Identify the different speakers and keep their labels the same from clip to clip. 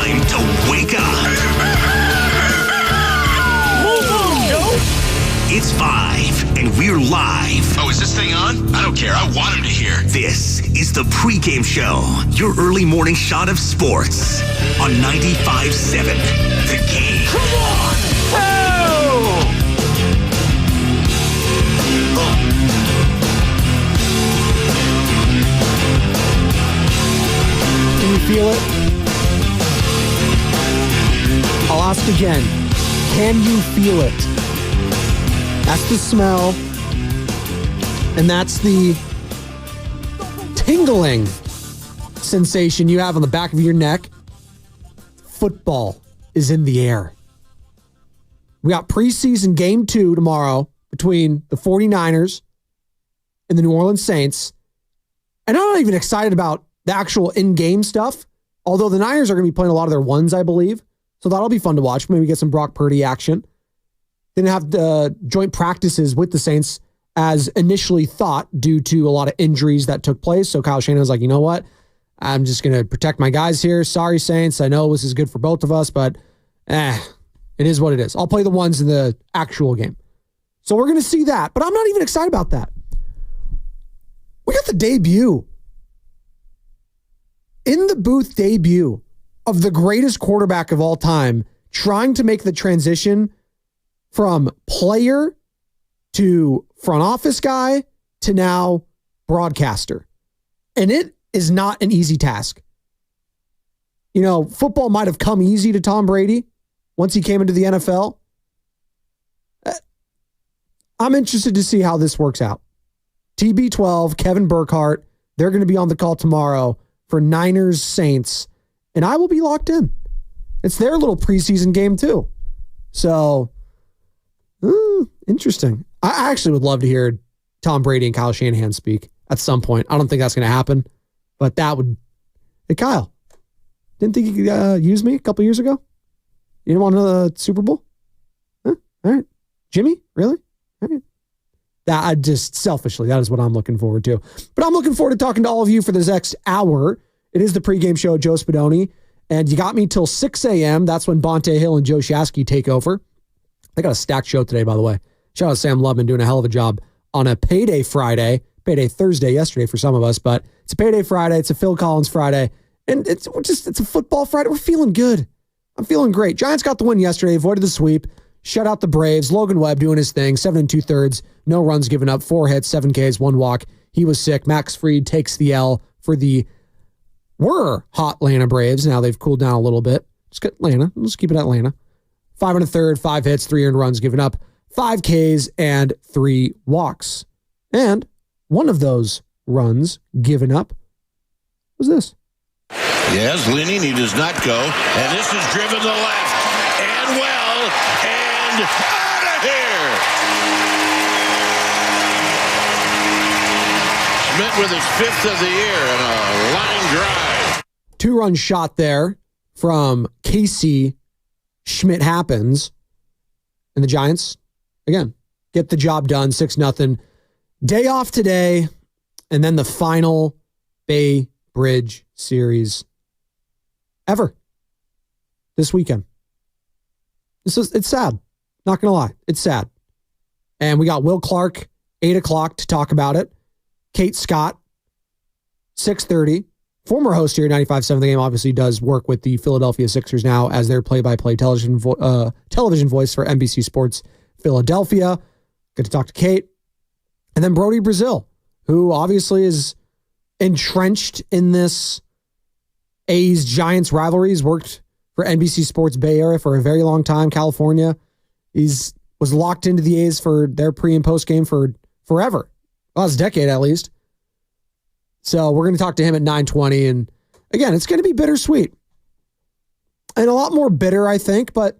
Speaker 1: time to wake up. It's 5, and we're live.
Speaker 2: Oh, is this thing on? I don't care. I want him to hear.
Speaker 1: This is the Pregame Show, your early morning shot of sports on 95.7 The Game.
Speaker 2: Come on! Oh!
Speaker 3: Can you feel it? I'll ask again. Can you feel it? That's the smell. And that's the tingling sensation you have on the back of your neck. Football is in the air. We got preseason game 2 tomorrow between the 49ers and the New Orleans Saints. And I'm not even excited about the actual in-game stuff, although the Niners are going to be playing a lot of their ones, I believe. So that'll be fun to watch. Maybe get some Brock Purdy action. Didn't have the joint practices with the Saints as initially thought due to a lot of injuries that took place. So Kyle Shanahan was like, you know what? I'm just going to protect my guys here. Sorry, Saints. I know this is good for both of us, but it is what it is. I'll play the ones in the actual game. So we're going to see that, but I'm not even excited about that. We got the debut. In the booth debut of the greatest quarterback of all time, trying to make the transition from player to front office guy to now broadcaster. And it is not an easy task. You know, football might have come easy to Tom Brady once he came into the NFL. I'm interested to see how this works out. TB12, Kevin Burkhardt, they're going to be on the call tomorrow for Niners Saints, and I will be locked in. It's their little preseason game too. So, interesting. I actually would love to hear Tom Brady and Kyle Shanahan speak at some point. I don't think that's going to happen, but that would. Hey, Kyle, didn't think you could use me a couple years ago? You didn't want another Super Bowl? Huh? All right. Jimmy? Really? All right. That I just selfishly, that is what I'm looking forward to. But I'm looking forward to talking to all of you for this next hour. It is the pregame show, Joe Spadoni, and you got me till 6 a.m. That's when Bonte Hill and Joe Shasky take over. I got a stacked show today, by the way. Shout out to Sam Lubman doing a hell of a job on a payday Friday, payday Thursday yesterday for some of us, but it's a payday Friday. It's a Phil Collins Friday, and it's a football Friday. We're feeling good. I'm feeling great. Giants got the win yesterday, avoided the sweep. Shut out the Braves. Logan Webb doing his thing. 7 2/3. No runs given up. 4 hits, 7 Ks, 1 walk. He was sick. Max Fried takes the L for the hot Atlanta Braves. Now they've cooled down a little bit. Just get Atlanta. Let's keep it Atlanta. 5 1/3, 5 hits, 3 earned runs given up. 5 Ks and 3 walks. And one of those runs given up was this.
Speaker 4: Yes, leaning. He does not go. And this is driven to left. And well. And out of here. Schmidt with his 5th of the year and a line drive.
Speaker 3: 2-run shot there from Casey Schmidt happens. And the Giants, again, get the job done, 6-0. Day off today, and then the final Bay Bridge series ever this weekend. It's sad. Not going to lie. It's sad. And we got Will Clark, 8 o'clock to talk about it. Kate Scott, 6:30. Former host here at 95.7 The Game, obviously does work with the Philadelphia Sixers now as their play-by-play television voice for NBC Sports Philadelphia. Good to talk to Kate. And then Brody Brazil, who obviously is entrenched in this A's-Giants rivalry. He's worked for NBC Sports Bay Area for a very long time, California. Was locked into the A's for their pre- and post-game for forever. Last decade, at least. So we're going to talk to him at 9:20. And again, it's going to be bittersweet. And a lot more bitter, I think. But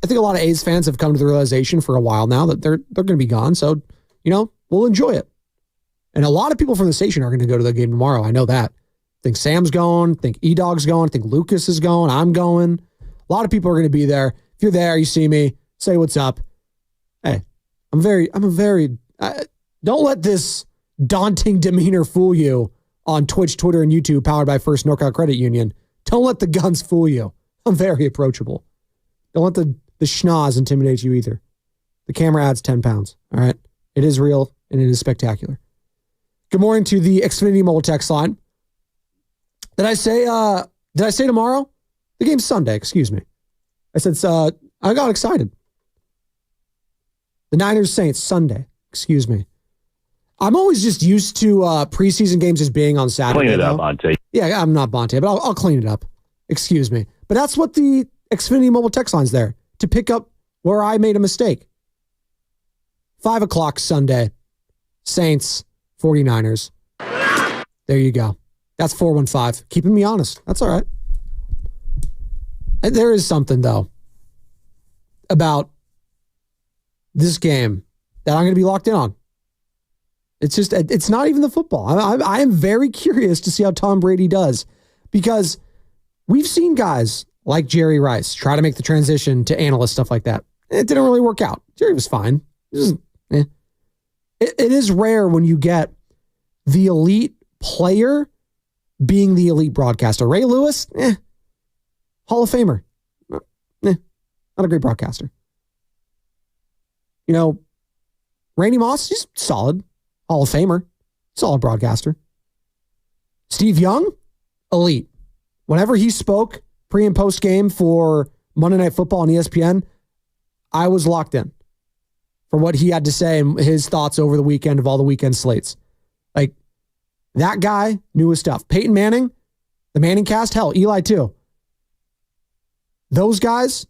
Speaker 3: I think a lot of A's fans have come to the realization for a while now that they're going to be gone. So, we'll enjoy it. And a lot of people from the station are going to go to the game tomorrow. I know that. I think Sam's going. I think E-Dog's going. I think Lucas is going. I'm going. A lot of people are going to be there. If you're there, you see me, say what's up. Hey, don't let this daunting demeanor fool you on Twitch, Twitter, and YouTube, powered by First NorCal Credit Union. Don't let the guns fool you. I'm very approachable. Don't let the schnoz intimidate you either. The camera adds 10 pounds. All right. It is real and it is spectacular. Good morning to the Xfinity Mobile text line. Did I say tomorrow? The game's Sunday, excuse me. I said, I got excited. The Niners Saints Sunday, excuse me. I'm always just used to preseason games just being on Saturday.
Speaker 5: Clean it up, Bonte.
Speaker 3: Yeah, I'm not Bonte, but I'll clean it up. Excuse me. But that's what the Xfinity Mobile text line's there, to pick up where I made a mistake. 5 o'clock Sunday, Saints, 49ers. There you go. That's 415. Keeping me honest. That's all right. And there is something, though, about this game that I'm going to be locked in on. It's not even the football. I am very curious to see how Tom Brady does, because we've seen guys like Jerry Rice try to make the transition to analyst, stuff like that. It didn't really work out. Jerry was fine. It is rare when you get the elite player being the elite broadcaster. Ray Lewis, Hall of Famer. Not a great broadcaster. You know, Randy Moss, he's solid. Hall of Famer. Solid broadcaster. Steve Young, elite. Whenever he spoke pre- and post-game for Monday Night Football on ESPN, I was locked in for what he had to say and his thoughts over the weekend of all the weekend slates. Like, that guy knew his stuff. Peyton Manning, the Manning cast, hell, Eli too. Those guys,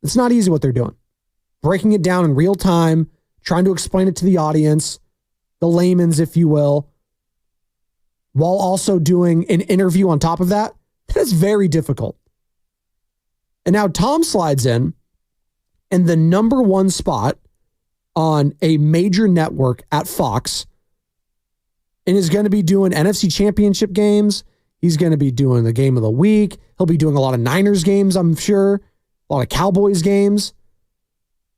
Speaker 3: it's not easy what they're doing. Breaking it down in real time, trying to explain it to the audience, the layman's, if you will, while also doing an interview on top of that. That is very difficult. And now Tom slides in, and the number one spot on a major network at Fox, and is going to be doing NFC Championship games. He's going to be doing the game of the week. He'll be doing a lot of Niners games, I'm sure. A lot of Cowboys games.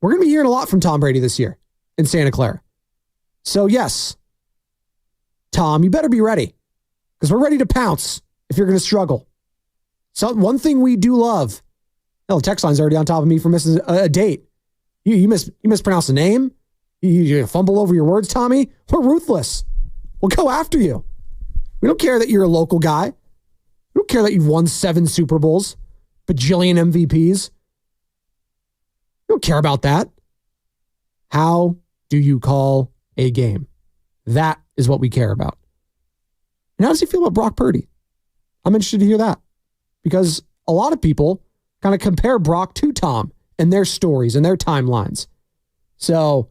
Speaker 3: We're going to be hearing a lot from Tom Brady this year in Santa Clara. So yes, Tom, you better be ready, because we're ready to pounce if you're going to struggle. So one thing we do love, hell, the text line's already on top of me for missing a date. You mispronounce a name. You fumble over your words, Tommy. We're ruthless. We'll go after you. We don't care that you're a local guy. We don't care that you've won 7 Super Bowls, bajillion MVPs. We don't care about that. How do you call a game? That is what we care about. And how does he feel about Brock Purdy? I'm interested to hear that, because a lot of people kind of compare Brock to Tom and their stories and their timelines. So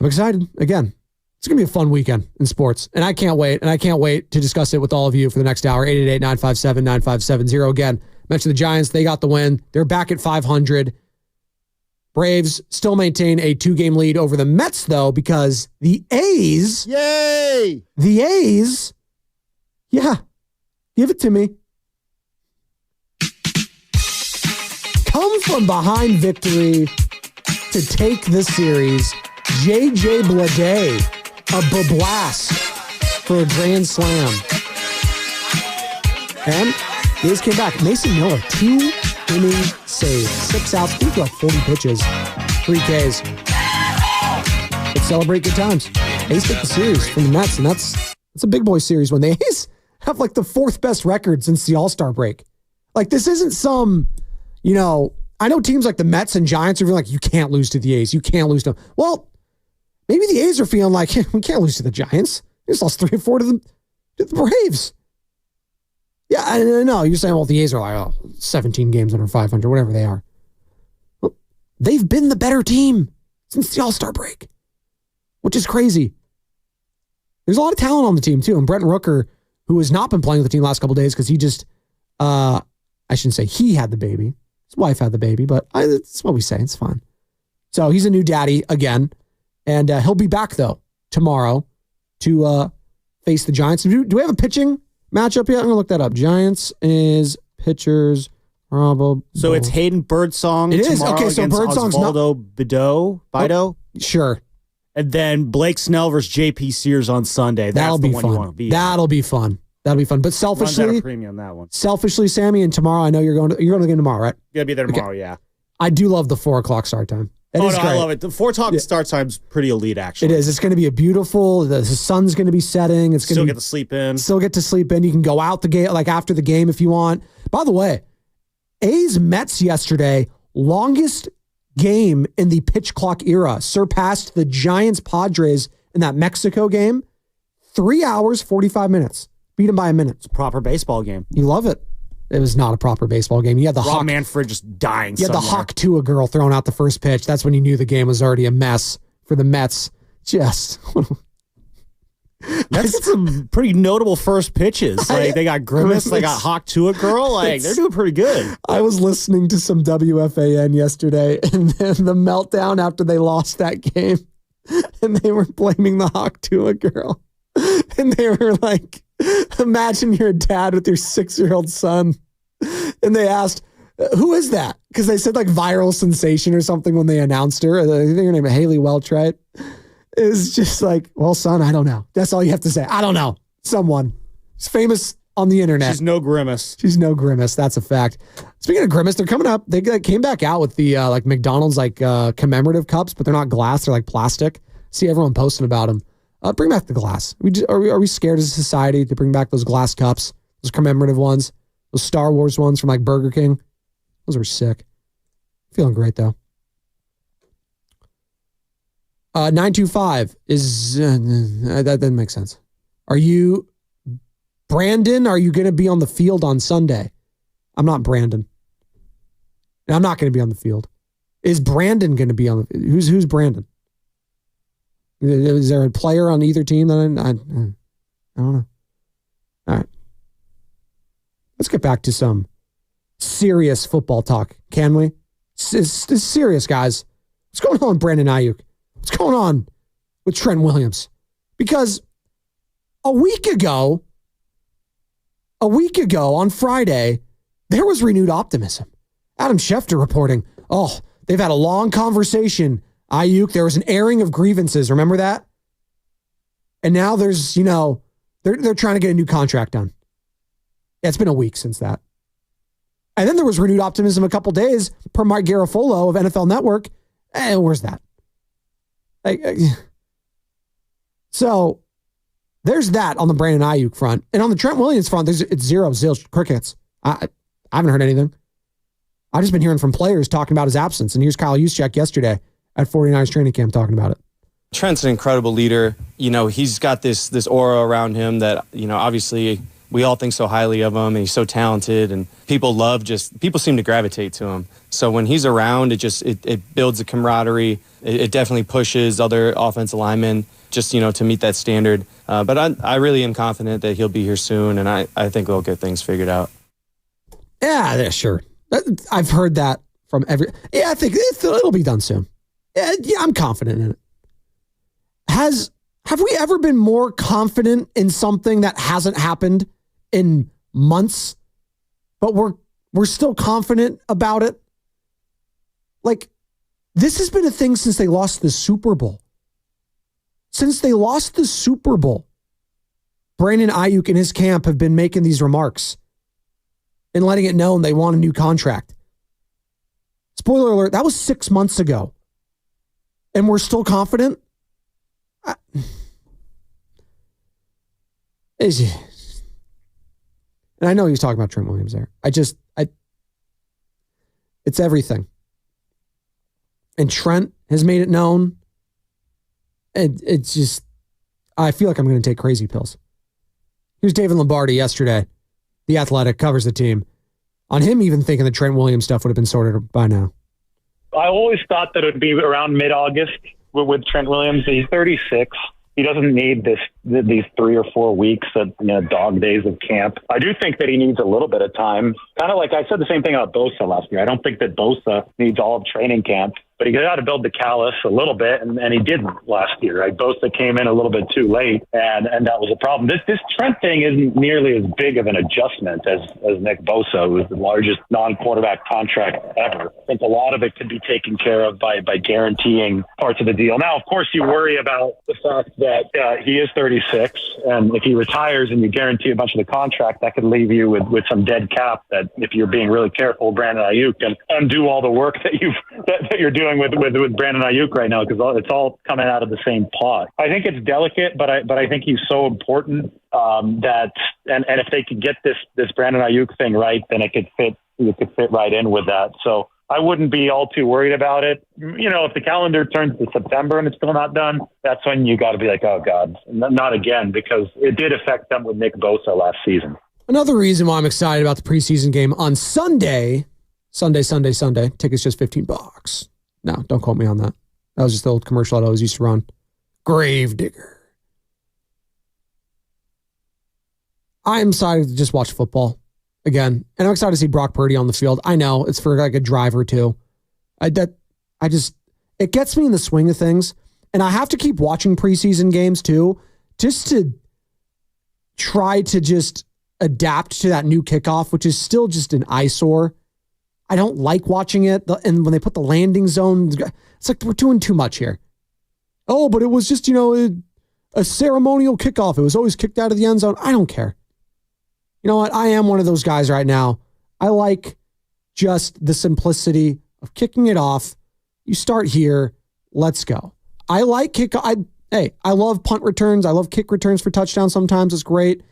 Speaker 3: I'm excited. Again, it's going to be a fun weekend in sports, and I can't wait. And I can't wait to discuss it with all of you for the next hour. 888-957-9570. Again, mentioned the Giants. They got the win. They're back at 500. Braves still maintain a 2-game lead over the Mets, though, because the A's...
Speaker 6: Yay!
Speaker 3: The A's... Yeah. Give it to me. Come from behind victory to take the series. J.J. Bleday, a blast for a grand slam. And the A's came back. Mason Miller, 2-inning save. 6 outs, I think like 40 pitches, 3 Ks. Let's celebrate good times. A's take the series from the Mets, and that's a big boy series when the A's have like the 4th best record since the All-Star break. Like, this isn't some, I know teams like the Mets and Giants are like, you can't lose to the A's. You can't lose to them. Well, maybe the A's are feeling like, we can't lose to the Giants. We just lost 3 or 4 to the Braves. Yeah, I know. You're saying, well, the A's are like, 17 games under 500, whatever they are. Well, they've been the better team since the All-Star break, which is crazy. There's a lot of talent on the team, too. And Brent Rooker, who has not been playing with the team the last couple of days because he just, I shouldn't say he had the baby. His wife had the baby, but it's what we say. It's fine. So he's a new daddy again. And he'll be back, though, tomorrow to face the Giants. Do we have a pitching matchup yet? I'm going to look that up. Giants is pitchers. Probably.
Speaker 6: So it's Hayden Birdsong.
Speaker 3: It is. Okay, so Birdsong's
Speaker 6: Osvaldo Bido.
Speaker 3: Sure.
Speaker 6: And then Blake Snell versus JP Sears on Sunday.
Speaker 3: That'll be fun. That'll be fun. That'll be fun. But
Speaker 6: Runs out
Speaker 3: selfishly,
Speaker 6: of premium on that one.
Speaker 3: Sammy, and tomorrow, I know you're going to the game tomorrow, right?
Speaker 6: Gonna be there tomorrow, yeah.
Speaker 3: I do love the 4 o'clock start time. It is great.
Speaker 6: I love it. The 4 o'clock start time's pretty elite, actually.
Speaker 3: It is. It's going to be a beautiful. The sun's going to be setting. It's going to
Speaker 6: get to sleep in.
Speaker 3: Still get to sleep in. You can go out the gate like after the game if you want. By the way, A's Mets yesterday, longest game in the pitch clock era, surpassed the Giants Padres in that Mexico game. 3 hours, 45 minutes. Beat them by a minute.
Speaker 6: It's a proper baseball game.
Speaker 3: You love it. It was not a proper baseball game. You had the
Speaker 6: Rob Manfred just dying.
Speaker 3: You had the Hawk Tua girl throwing out the first pitch. That's when you knew the game was already a mess for the Mets. Just
Speaker 6: that's some pretty notable first pitches. Like they got Grimace, they got Hawk Tua girl. Like they're doing pretty good.
Speaker 3: I was listening to some WFAN yesterday, and then the meltdown after they lost that game, and they were blaming the Hawk Tua girl, and they were like, imagine you're a dad with your 6-year-old son. And they asked, who is that? Because they said like viral sensation or something when they announced her. I think her name is Haley Welch, right? It's just like, well, son, I don't know. That's all you have to say. I don't know. Someone. She's famous on the internet.
Speaker 6: She's no Grimace.
Speaker 3: She's no Grimace. That's a fact. Speaking of Grimace, they're coming up. They came back out with the like McDonald's like commemorative cups, but they're not glass. They're like plastic. See everyone posting about them. Bring back the glass. Are we scared as a society to bring back those glass cups, those commemorative ones, those Star Wars ones from like Burger King? Those were sick. Feeling great though. 925 is that doesn't make sense. Are you Brandon? Are you going to be on the field on Sunday? I'm not Brandon. I'm not going to be on the field. Is Brandon going to be on the? Who's Brandon? Is there a player on either team that I don't know? All right. Let's get back to some serious football talk, can we? It's serious, guys. What's going on with Brandon Ayuk? What's going on with Trent Williams? Because a week ago on Friday, there was renewed optimism. Adam Schefter reporting, they've had a long conversation. Ayuk, there was an airing of grievances. Remember that? And now there's, they're trying to get a new contract done. Yeah, it's been a week since that. And then there was renewed optimism a couple days per Mike Garafolo of NFL Network. Where's that? So there's that on the Brandon Ayuk front. And on the Trent Williams front, it's zero crickets. I haven't heard anything. I've just been hearing from players talking about his absence. And here's Kyle Juszczyk yesterday at 49ers training camp talking about it.
Speaker 5: Trent's an incredible leader. He's got this aura around him that, obviously we all think so highly of him, and he's so talented, and people seem to gravitate to him. So when he's around, it builds a camaraderie. It definitely pushes other offensive linemen just, to meet that standard. But I really am confident that he'll be here soon, and I think we'll get things figured out.
Speaker 3: Yeah, sure. I've heard that from I think it'll be done soon. Yeah, I'm confident in it. Have we ever been more confident in something that hasn't happened in months, but we're still confident about it? Like, this has been a thing since they lost the Super Bowl. Since they lost the Super Bowl, Brandon Ayuk and his camp have been making these remarks and letting it known they want a new contract. Spoiler alert, that was 6 months ago. And we're still confident? And I know he was talking about Trent Williams there. It's everything. And Trent has made it known. And it's just, I feel like I'm going to take crazy pills. Here's David Lombardi yesterday. The Athletic covers the team. On him even thinking the Trent Williams stuff would have been sorted by now.
Speaker 7: I always thought that it would be around mid-August with Trent Williams. He's 36. He doesn't need these 3 or 4 weeks of dog days of camp. I do think that he needs a little bit of time. Kind of like I said the same thing about Bosa last year. I don't think that Bosa needs all of training camp. but he got to build the callus a little bit, and he didn't last year. Right? Bosa came in a little bit too late, and that was a problem. This Trent thing isn't nearly as big of an adjustment as Nick Bosa, who was the largest non-quarterback contract ever. I think a lot of it could be taken care of by guaranteeing parts of the deal. Now, of course, you worry about the fact that he is 36, and if he retires and you guarantee a bunch of the contract, that could leave you with some dead cap that, if you're being really careful, Brandon Ayuk can undo all the work that you're doing with Brandon Ayuk right now, because it's all coming out of the same pot. I think it's delicate, but I think he's so important that if they could get this Brandon Ayuk thing right, then it could fit right in with that. So I wouldn't be all too worried about it. If the calendar turns to September and it's still not done, that's when you got to be like, oh God, not again, because it did affect them with Nick Bosa last season.
Speaker 3: Another reason why I'm excited about the preseason game on Sunday. Tickets just $15. No, don't quote me on that. That was just the old commercial I always used to run. Gravedigger. I'm excited to just watch football again. And I'm excited to see Brock Purdy on the field. I know it's for like a drive or two. It gets me in the swing of things. And I have to keep watching preseason games too, just to try to just adapt to that new kickoff, which is still just an eyesore. I don't like watching it. And when they put the landing zone, it's like we're doing too much here. Oh, but it was just, a ceremonial kickoff. It was always kicked out of the end zone. I don't care. You know what? I am one of those guys right now. I like just the simplicity of kicking it off. You start here. Let's go. I like kickoff. I love punt returns. I love kick returns for touchdowns sometimes. It's great.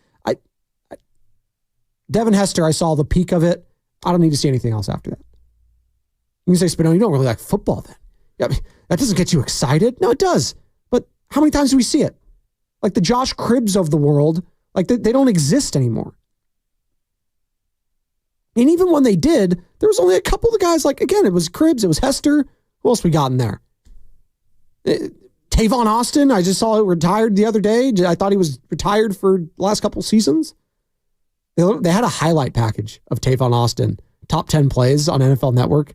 Speaker 3: Devin Hester, I saw the peak of it. I don't need to see anything else after that. You can say, Spadoni, you don't really like football then. Yeah, I mean, that doesn't get you excited. No, it does. But how many times do we see it? Like the Josh Cribbs of the world, like they don't exist anymore. And even when they did, there was only a couple of guys, like, again, it was Cribbs, it was Hester. Who else we got in there? Tavon Austin, I just saw it retired the other day. I thought he was retired for the last couple seasons. They had a highlight package of Tavon Austin, top 10 plays on NFL Network.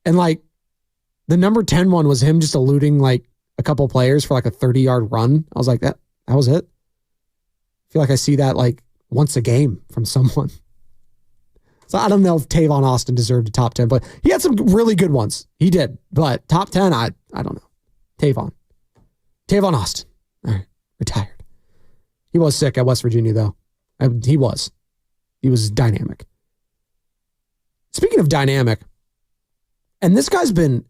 Speaker 3: And like the number 10 one was him just eluding like a couple players for like a 30-yard run. I was like, that was it. I feel like I see that like once a game from someone. So I don't know if Tavon Austin deserved a top 10 play. He had some really good ones. He did. But top 10, I don't know. Tavon Austin. All right. Retired. He was sick at West Virginia though. He was dynamic. Speaking of dynamic, and this guy's been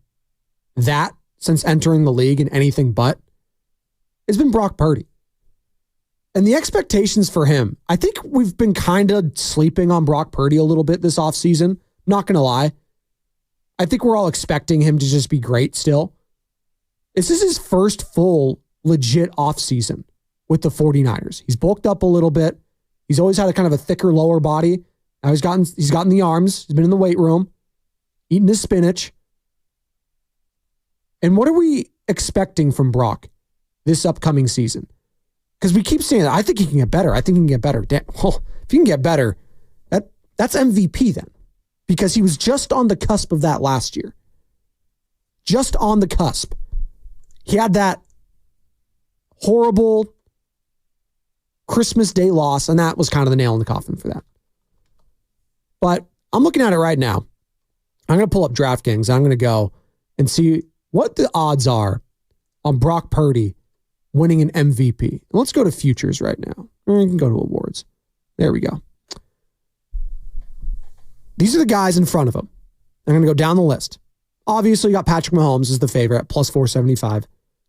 Speaker 3: that since entering the league and anything but, it's been Brock Purdy. And the expectations for him, I think we've been kind of sleeping on Brock Purdy a little bit this offseason. Not going to lie. I think we're all expecting him to just be great still. This is his first full legit offseason with the 49ers. He's bulked up a little bit. He's always had a kind of a thicker lower body. Now he's gotten the arms. He's been in the weight room, eating his spinach. And what are we expecting from Brock this upcoming season? Because we keep saying that. I think he can get better. Well, if he can get better, that's MVP then. Because he was just on the cusp of that last year. Just on the cusp. He had that horrible Christmas Day loss, and that was kind of the nail in the coffin for that. But I'm looking at it right now. I'm going to pull up DraftKings. I'm going to go and see what the odds are on Brock Purdy winning an MVP. Let's go to futures right now. Or you can go to awards. There we go. These are the guys in front of him. I'm going to go down the list. Obviously, you got Patrick Mahomes as the favorite at plus 475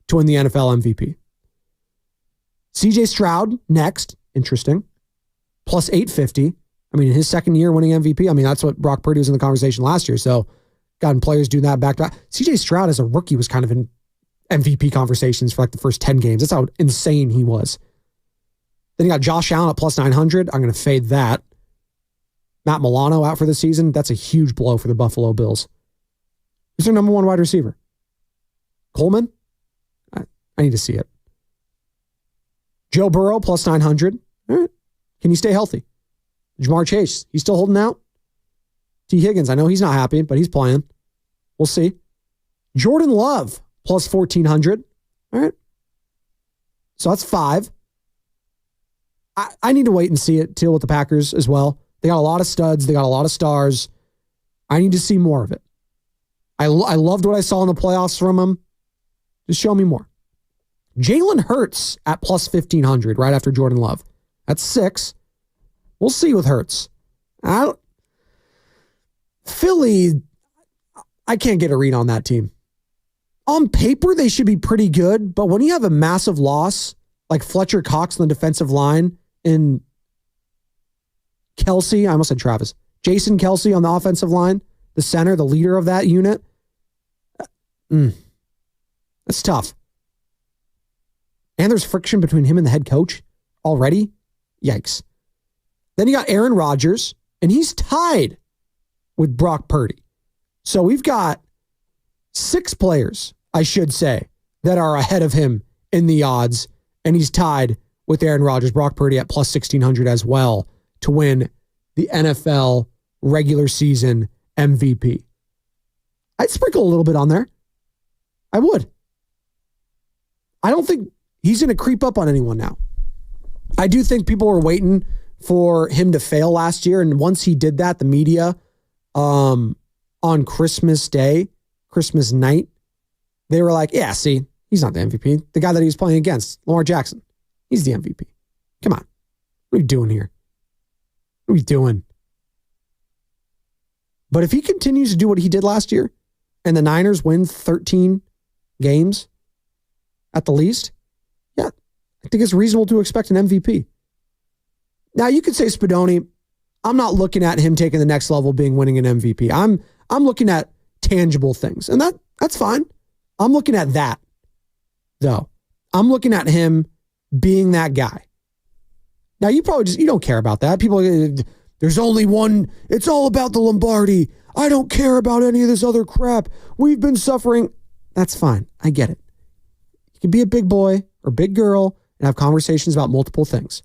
Speaker 3: to win the NFL MVP. CJ Stroud next. Interesting. Plus 850. I mean, in his second year winning MVP, I mean, that's what Brock Purdy was in the conversation last year. So, gotten players doing that back to back. CJ Stroud as a rookie was kind of in MVP conversations for like the first 10 games. That's how insane he was. Then you got Josh Allen at plus 900. I'm going to fade that. Matt Milano out for the season. That's a huge blow for the Buffalo Bills. Who's their number one wide receiver? Coleman? I need to see it. Joe Burrow plus 900. All right. Can he stay healthy? Jamar Chase, he's still holding out. T. Higgins, I know he's not happy, but he's playing. We'll see. Jordan Love, plus 1,400. All right. So that's 5. I need to wait and see it too with the Packers as well. They got a lot of studs. They got a lot of stars. I need to see more of it. I loved what I saw in the playoffs from him. Just show me more. Jalen Hurts at plus 1,500 right after Jordan Love. That's 6. We'll see with Hurts. Philly, I can't get a read on that team. On paper, they should be pretty good, but when you have a massive loss, like Fletcher Cox on the defensive line and Kelsey, I almost said Travis, Jason Kelsey on the offensive line, the center, the leader of that unit, that's tough. And there's friction between him and the head coach already. Yikes. Then you got Aaron Rodgers, and he's tied with Brock Purdy. So we've got 6 players, I should say, that are ahead of him in the odds, and he's tied with Aaron Rodgers, Brock Purdy at plus 1,600 as well to win the NFL regular season MVP. I'd sprinkle a little bit on there. I would. I don't think he's going to creep up on anyone now. I do think people were waiting for him to fail last year, and once he did that, the media on Christmas Day, Christmas night, they were like, yeah, see, he's not the MVP. The guy that he was playing against, Lamar Jackson, he's the MVP. Come on. What are we doing here? What are we doing? But if he continues to do what he did last year and the Niners win 13 games at the least, yeah, I think it's reasonable to expect an MVP. Now, you could say Spadoni, I'm not looking at him taking the next level being winning an MVP. I'm looking at tangible things, and that's fine. I'm looking at that, though. I'm looking at him being that guy. Now, you don't care about that. People, there's only one. It's all about the Lombardi. I don't care about any of this other crap. We've been suffering. That's fine. I get it. You can be a big boy or big girl and have conversations about multiple things.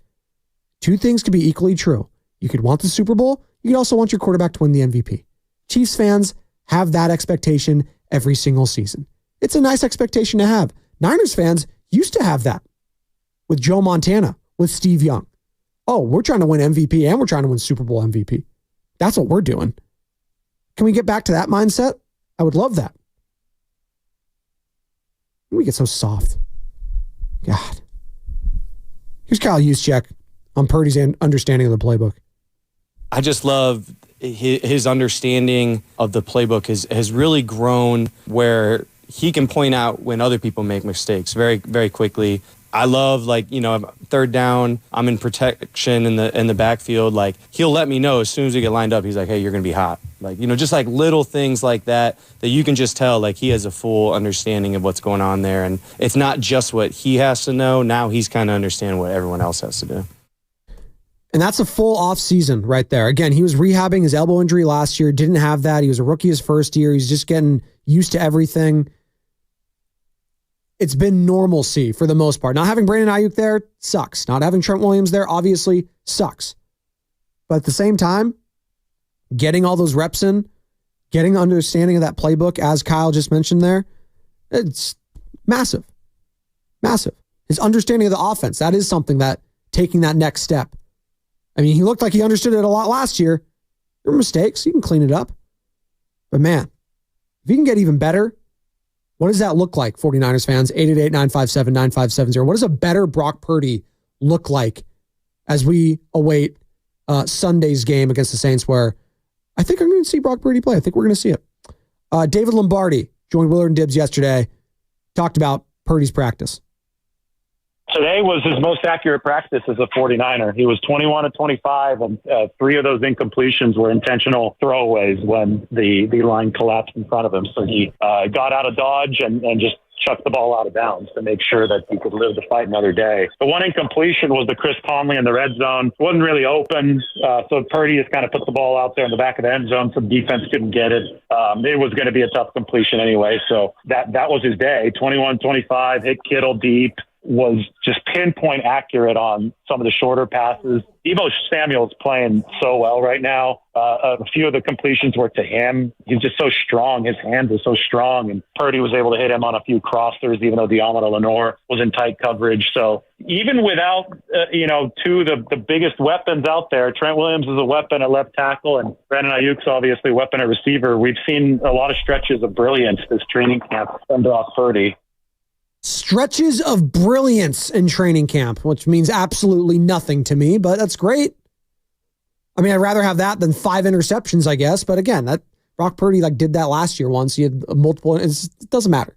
Speaker 3: 2 things could be equally true. You could want the Super Bowl. You could also want your quarterback to win the MVP. Chiefs fans have that expectation every single season. It's a nice expectation to have. Niners fans used to have that with Joe Montana, with Steve Young. Oh, we're trying to win MVP and we're trying to win Super Bowl MVP. That's what we're doing. Can we get back to that mindset? I would love that. We get so soft. God. Here's Kyle Juszczyk on Purdy's understanding of the playbook.
Speaker 5: I just love his understanding of the playbook has really grown where he can point out when other people make mistakes very, very quickly. I love, third down, I'm in protection in the backfield. Like, he'll let me know as soon as we get lined up. He's like, hey, you're going to be hot. Just like little things like that you can just tell, like, he has a full understanding of what's going on there. And it's not just what he has to know. Now he's kind of understanding what everyone else has to do.
Speaker 3: And that's a full off season right there. Again, he was rehabbing his elbow injury last year, didn't have that. He was a rookie his first year. He's just getting used to everything. It's been normalcy for the most part. Not having Brandon Ayuk there sucks. Not having Trent Williams there obviously sucks. But at the same time, getting all those reps in, getting understanding of that playbook, as Kyle just mentioned there, it's massive. Massive. His understanding of the offense, that is something that taking that next step. I mean, he looked like he understood it a lot last year. There were mistakes. You can clean it up. But man, if he can get even better, what does that look like, 49ers fans? 888-957-9570. What does a better Brock Purdy look like as we await Sunday's game against the Saints, where I think I'm going to see Brock Purdy play. I think we're going to see it. David Lombardi joined Willard and Dibbs yesterday, talked about Purdy's practice.
Speaker 7: Today was his most accurate practice as a 49er. He was 21 of 25, and 3 of those incompletions were intentional throwaways when the line collapsed in front of him. So he got out of dodge and just chucked the ball out of bounds to make sure that he could live to fight another day. The one incompletion was the Chris Conley in the red zone. It wasn't really open, so Purdy just kind of put the ball out there in the back of the end zone, so the defense couldn't get it. It was going to be a tough completion anyway, so that was his day. 21-25, hit Kittle deep. was just pinpoint accurate on some of the shorter passes. Deebo Samuel's playing so well right now. A few of the completions were to him. He's just so strong. His hands are so strong. And Purdy was able to hit him on a few crossers, even though Diamond Lenore was in tight coverage. So even without, two of the biggest weapons out there, Trent Williams is a weapon at left tackle, and Brandon Ayuk's obviously a weapon at receiver. We've seen a lot of stretches of brilliance this training camp under off Purdy.
Speaker 3: Stretches of brilliance in training camp, which means absolutely nothing to me, but that's great. I mean, I'd rather have that than 5 interceptions, I guess. But again, that Brock Purdy did that last year once. He had multiple. It doesn't matter.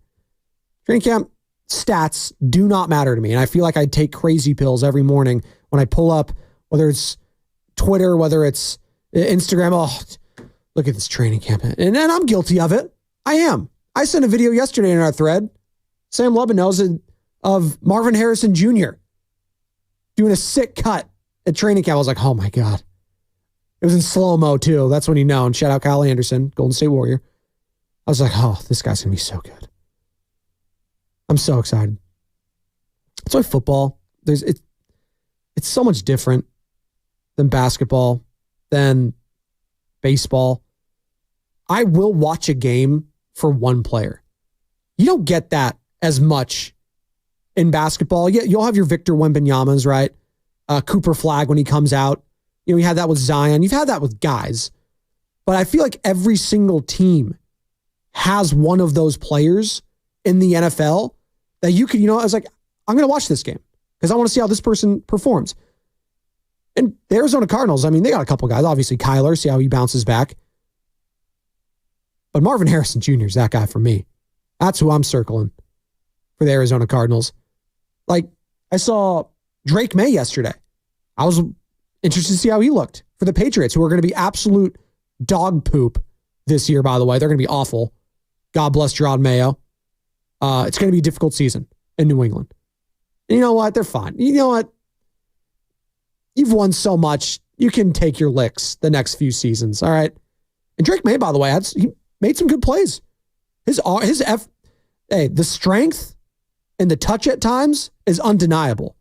Speaker 3: Training camp stats do not matter to me. And I feel like I take crazy pills every morning when I pull up, whether it's Twitter, whether it's Instagram. Oh, look at this training camp. And I'm guilty of it. I am. I sent a video yesterday in our thread. Sam Lubin knows it, of Marvin Harrison Jr. doing a sick cut at training camp. I was like, oh my God. It was in slow-mo too. That's when you know. And shout out Kyle Anderson, Golden State Warrior. I was like, oh, this guy's going to be so good. I'm so excited. That's why football, it's so much different than basketball, than baseball. I will watch a game for one player. You don't get that as much in basketball. Yeah, you'll have your Victor Wembanyama's, right? Cooper Flagg when he comes out. You had that with Zion. You've had that with guys. But I feel like every single team has one of those players in the NFL that you could, I was like, I'm going to watch this game because I want to see how this person performs. And the Arizona Cardinals, I mean, they got a couple guys. Obviously, Kyler, see how he bounces back. But Marvin Harrison Jr. is that guy for me. That's who I'm circling for the Arizona Cardinals. Like, I saw Drake May yesterday. I was interested to see how he looked for the Patriots, who are going to be absolute dog poop this year, by the way. They're going to be awful. God bless Gerard Mayo. It's going to be a difficult season in New England. And you know what? They're fine. You know what? You've won so much. You can take your licks the next few seasons, all right? And Drake May, by the way, he made some good plays. The strength and the touch at times is undeniable.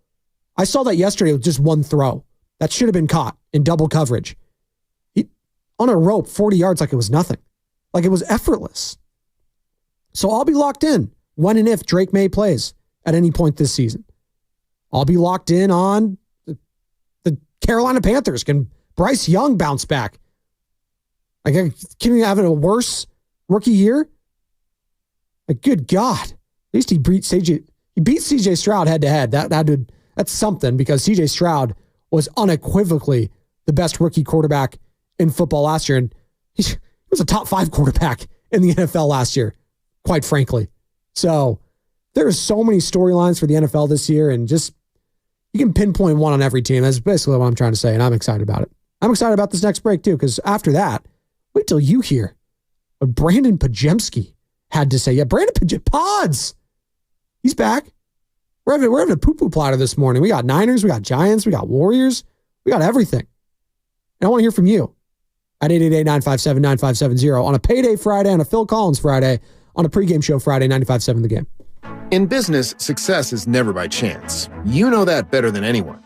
Speaker 3: I saw that yesterday with just one throw. That should have been caught in double coverage. On a rope, 40 yards like it was nothing. Like it was effortless. So I'll be locked in when and if Drake May plays at any point this season. I'll be locked in on the Carolina Panthers. Can Bryce Young bounce back? Like, can he have a worse rookie year? Like, good God. At least he beat CJ Stroud head to head. That's something, because CJ Stroud was unequivocally the best rookie quarterback in football last year. And he was a top 5 quarterback in the NFL last year, quite frankly. So there are so many storylines for the NFL this year, and just you can pinpoint one on every team. That's basically what I'm trying to say, and I'm excited about it. I'm excited about this next break too, because after that, wait till you hear what Brandon Pajemski had to say. Yeah, Pods. He's back. We're having a poo-poo platter this morning. We got Niners, we got Giants, we got Warriors, we got everything. And I want to hear from you at 888-957-9570 on a Payday Friday, on a Phil Collins Friday, on a Pregame Show Friday, 95.7 The Game.
Speaker 8: In business, success is never by chance. You know that better than anyone.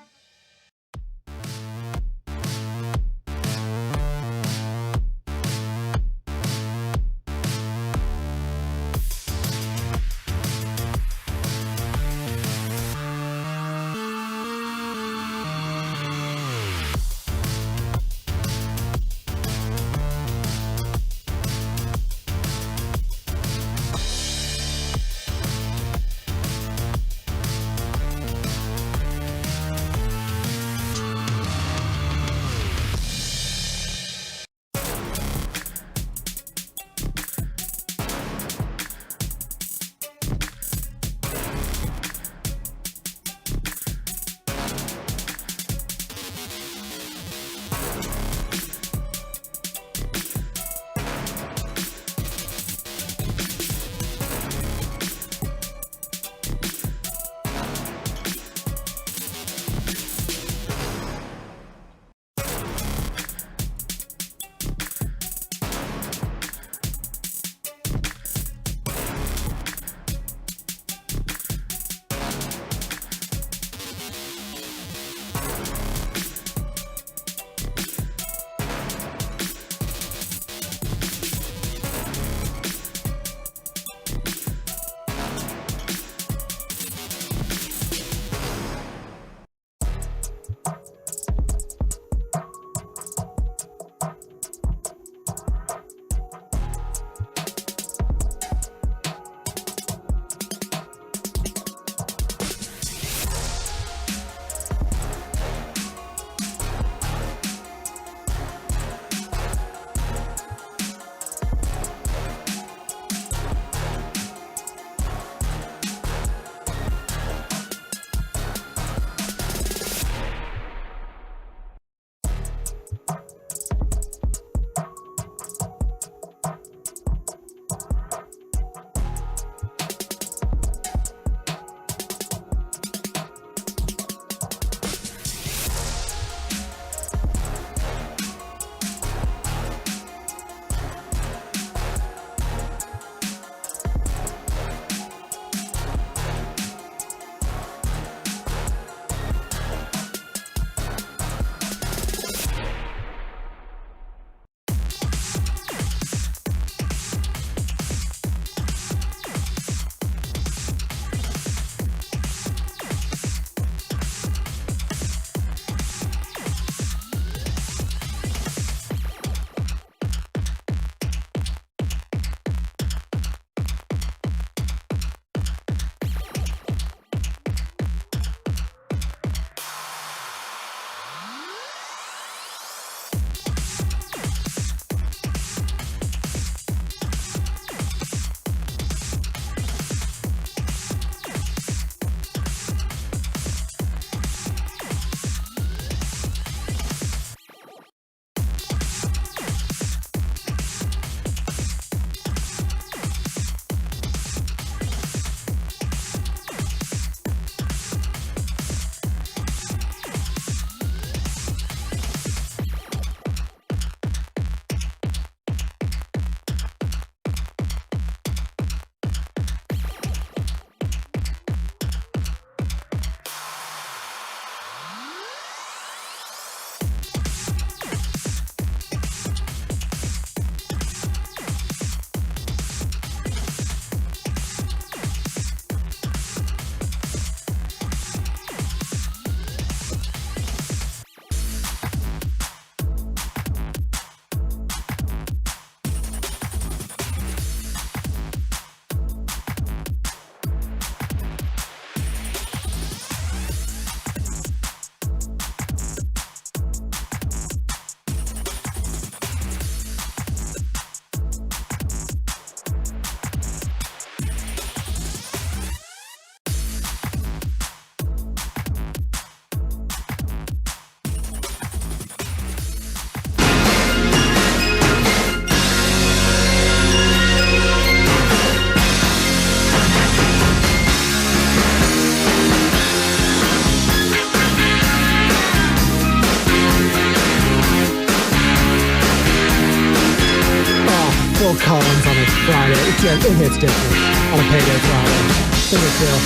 Speaker 3: Phil Collins on a Friday. It hits different on a payday Friday. Sing it, Phil.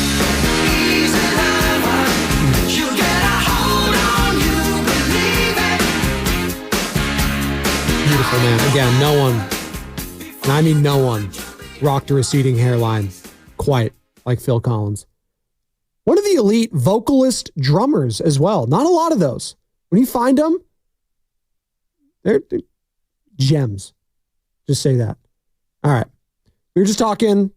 Speaker 3: Beautiful, man. Again, no one, and I mean no one, rocked a receding hairline quite like Phil Collins. One of the elite vocalist drummers as well. Not a lot of those. When you find them, they're gems. Just say that. All right. We were just talking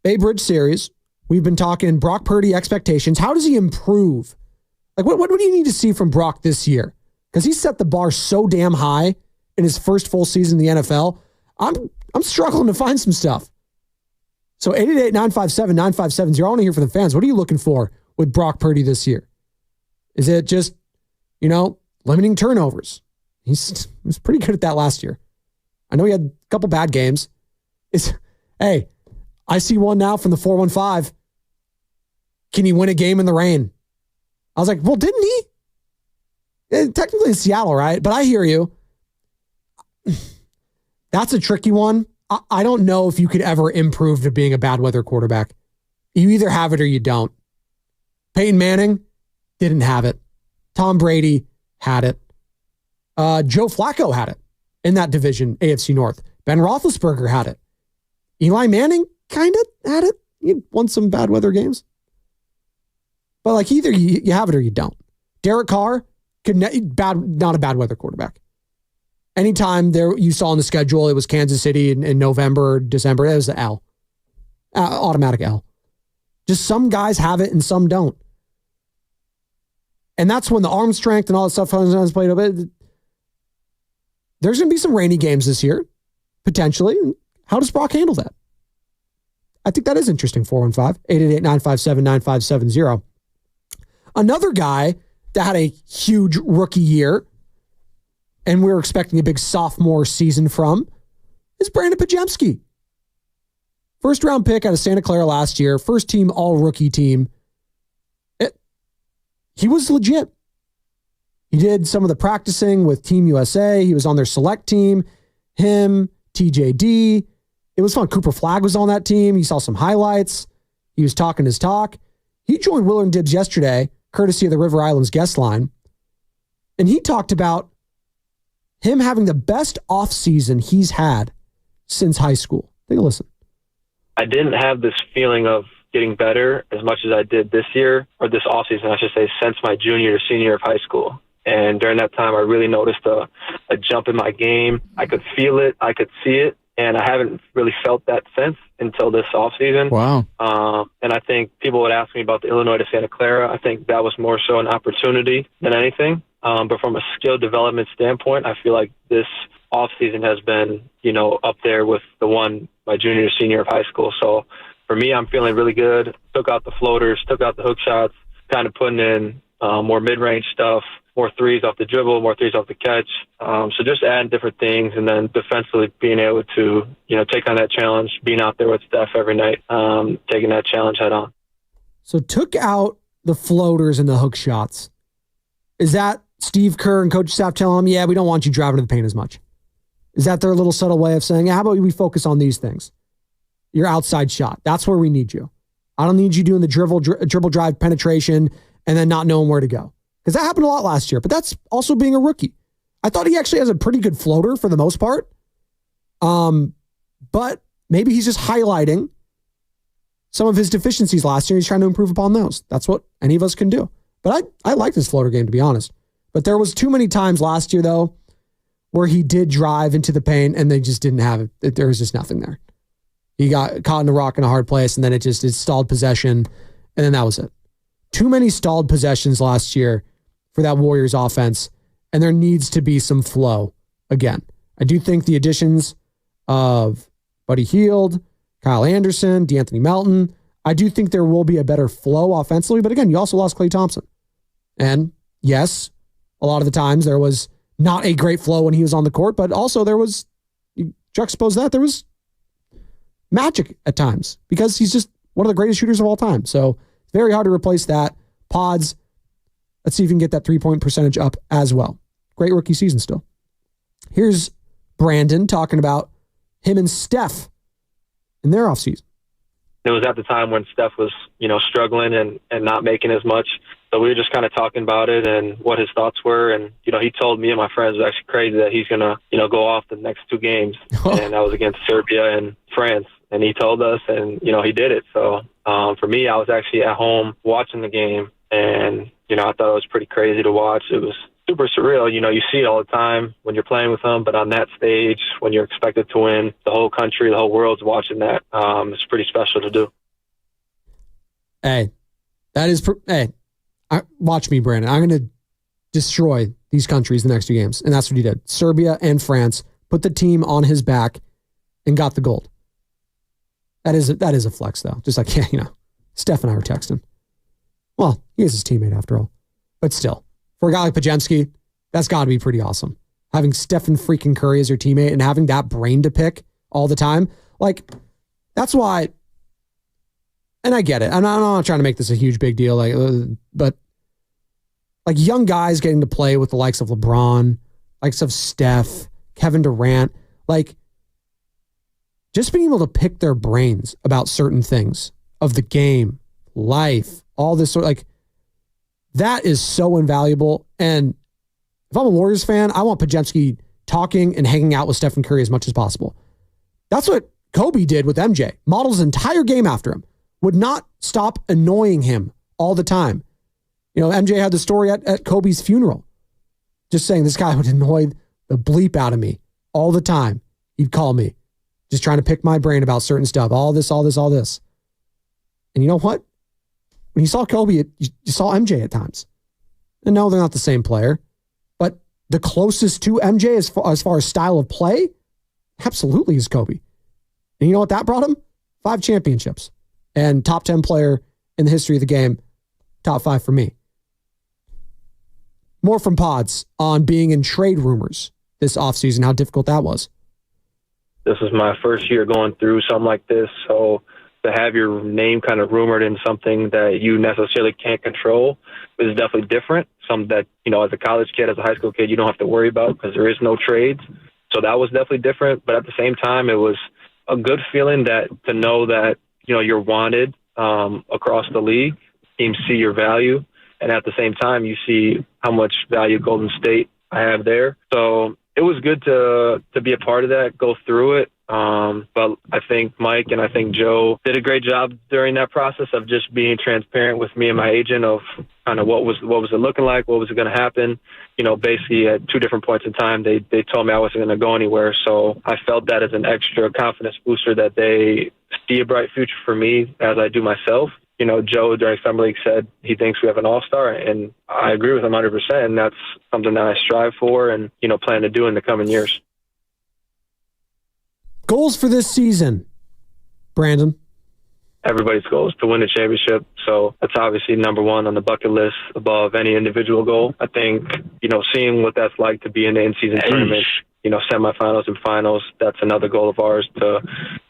Speaker 3: Bay Bridge series. We've been talking Brock Purdy expectations. How does he improve? Like, what do you need to see from Brock this year? Because he set the bar so damn high in his first full season in the NFL. I'm struggling to find some stuff. So 888-957-9570. I want to hear from the fans. What are you looking for with Brock Purdy this year? Is it just, limiting turnovers? He was pretty good at that last year. I know he had a couple bad games. Hey, I see one now from the 415. Can he win a game in the rain? I was like, well, didn't he? Technically it's Seattle, right? But I hear you. That's a tricky one. I don't know if you could ever improve to being a bad weather quarterback. You either have it or you don't. Peyton Manning didn't have it. Tom Brady had it. Joe Flacco had it in that division, AFC North. Ben Roethlisberger had it. Eli Manning kind of had it. He won some bad weather games. But like either you have it or you don't. Derek Carr, not a bad weather quarterback. Anytime you saw on the schedule, it was Kansas City in November or December, it was the L. Automatic L. Just some guys have it and some don't. And that's when the arm strength and all that stuff is played a bit. There's going to be some rainy games this year, potentially. How does Brock handle that? I think that is interesting. 415-888-957-9570. Another guy that had a huge rookie year, and we're expecting a big sophomore season from, is Brandon Pajemski. First round pick out of Santa Clara last year, first team all-rookie team. He was legit. He did some of the practicing with Team USA. He was on their select team. Him, TJD. It was fun. Cooper Flagg was on that team. You saw some highlights. He was talking his talk. He joined Willard and Dibbs yesterday, courtesy of the River Islands guest line. And he talked about him having the best offseason he's had since high school. Take a listen.
Speaker 9: I didn't have this feeling of getting better as much as I did this year, or this offseason, I should say, since my junior or senior year of high school. And during that time, I really noticed a jump in my game. I could feel it. I could see it. And I haven't really felt that since until this offseason.
Speaker 6: Wow.
Speaker 9: And I think people would ask me about the Illinois to Santa Clara. I think that was more so an opportunity than anything. But from a skill development standpoint, I feel like this offseason has been, up there with the one my junior or senior of high school. So for me, I'm feeling really good. Took out the floaters, took out the hook shots, kind of putting in more mid-range stuff, more threes off the dribble, more threes off the catch. So just adding different things, and then defensively being able to, take on that challenge, being out there with Steph every night, taking that challenge head on.
Speaker 3: So took out the floaters and the hook shots. Is that Steve Kerr and coach staff telling him, yeah, we don't want you driving to the paint as much? Is that their little subtle way of saying, how about we focus on these things? Your outside shot. That's where we need you. I don't need you doing the dribble drive penetration and then not knowing where to go. Because that happened a lot last year, but that's also being a rookie. I thought he actually has a pretty good floater for the most part. But maybe he's just highlighting some of his deficiencies last year. He's trying to improve upon those. That's what any of us can do. But I liked his floater game, to be honest. But there was too many times last year, though, where he did drive into the paint and they just didn't have it. There was just nothing there. He got caught in a rock in a hard place, and then it stalled possession, and then that was it. Too many stalled possessions last year for that Warriors offense, and there needs to be some flow again. I do think the additions of Buddy Hield, Kyle Anderson, DeAnthony Melton, I do think there will be a better flow offensively, but again, you also lost Klay Thompson. And yes, a lot of the times there was not a great flow when he was on the court, but also you juxtapose that, there was magic at times because he's just one of the greatest shooters of all time. So it's very hard to replace that. Pods, let's see if you can get that 3-point percentage up as well. Great rookie season still. Here's Brandon talking about him and Steph in their offseason.
Speaker 9: It was at the time when Steph was, struggling and not making as much. So we were just kind of talking about it and what his thoughts were. And, he told me and my friends, it was actually crazy that he's going to, go off the next 2 games. And that was against Serbia and France. And he told us, and, he did it. So for me, I was actually at home watching the game. And, I thought it was pretty crazy to watch. It was super surreal. You see it all the time when you're playing with them. But on that stage, when you're expected to win, the whole country, the whole world's watching that. It's pretty special to do.
Speaker 3: Hey, that is... watch me, Brandon. I'm going to destroy these countries the next 2 games. And that's what he did. Serbia and France put the team on his back and got the gold. That is a flex, though. Just like, Steph and I were texting. Well, he is his teammate after all. But still, for a guy like Pajemski, that's got to be pretty awesome. Having Stephen freaking Curry as your teammate and having that brain to pick all the time. Like, that's why... And I get it. I'm not trying to make this a huge big deal, but young guys getting to play with the likes of LeBron, likes of Steph, Kevin Durant, just being able to pick their brains about certain things of the game, life, all this sort that is so invaluable. And if I'm a Warriors fan, I want Pajemski talking and hanging out with Stephen Curry as much as possible. That's what Kobe did with MJ. Modeled his entire game after him. Would not stop annoying him all the time. MJ had the story at Kobe's funeral. Just saying this guy would annoy the bleep out of me all the time. He'd call me. Just trying to pick my brain about certain stuff. All this. And you know what? When you saw Kobe, you saw MJ at times. And no, they're not the same player. But the closest to MJ as far as style of play, absolutely is Kobe. And you know what that brought him? 5 championships. And top 10 player in the history of the game. Top 5 for me. More from Pods on being in trade rumors this offseason, how difficult that was.
Speaker 9: This is my first year going through something like this, so to have your name kind of rumored in something that you necessarily can't control is definitely different. Something that, as a college kid, as a high school kid, you don't have to worry about because there is no trades. So that was definitely different. But at the same time, it was a good feeling to know that, you're wanted across the league. Teams see your value. And at the same time, you see how much value Golden State I have there. So it was good to be a part of that, go through it. But I think Mike and I think Joe did a great job during that process of just being transparent with me and my agent of kind of what was it looking like, what was it going to happen. Basically at 2 different points in time, they told me I wasn't going to go anywhere. So I felt that as an extra confidence booster that they see a bright future for me as I do myself. Joe during Summer League said he thinks we have an all-star, and I agree with him 100%. And that's something that I strive for and, plan to do in the coming years.
Speaker 3: Goals for this season, Brandon?
Speaker 9: Everybody's goal is to win the championship. So that's obviously number 1 on the bucket list above any individual goal. I think, seeing what that's like to be in the in-season tournament, semifinals and finals, that's another goal of ours to